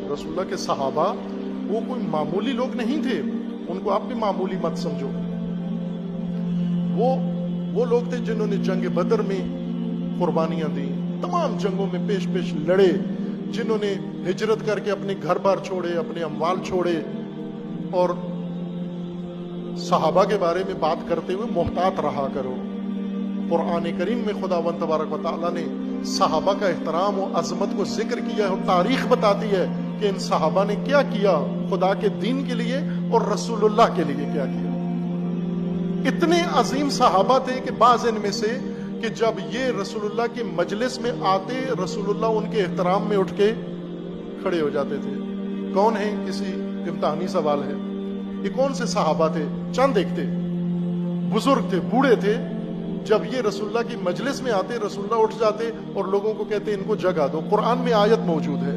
रसूलुल्लाह के सहाबा वो कोई मामूली लोग नहीं थे, उनको आप भी मामूली मत समझो। वो लोग थे जिन्होंने जंग बदर में कुर्बानियां दी, तमाम जंगों में पेश पेश लड़े, जिन्होंने हिजरत करके अपने घर बार छोड़े, अपने अमवाल छोड़े। और सहाबा के बारे में बात करते हुए मोहतात रहा करो। कुरान करीम में खुदावंद तबारक व तआला ने सहाबा का एहतराम और अजमत को जिक्र किया है, और तारीख बताती है कि इन सहाबा ने क्या किया खुदा के दीन के लिए और रसूलुल्लाह के लिए क्या किया। इतने अजीम सहाबा थे कि बाज इनमें से कि जब ये रसूलुल्लाह के मजलिस में आते, रसूलुल्लाह उनके एहतराम में उठ के खड़े हो जाते थे। कौन है? किसी इम्तिहानी सवाल है। ये कौन से सहाबा थे? चंद एक थे, बुजुर्ग थे, बूढ़े थे। जब ये रसूलुल्लाह की मजलिस में आते, रसूलुल्लाह उठ जाते और लोगों को कहते इनको जगा दो। कुरान में आयत मौजूद है,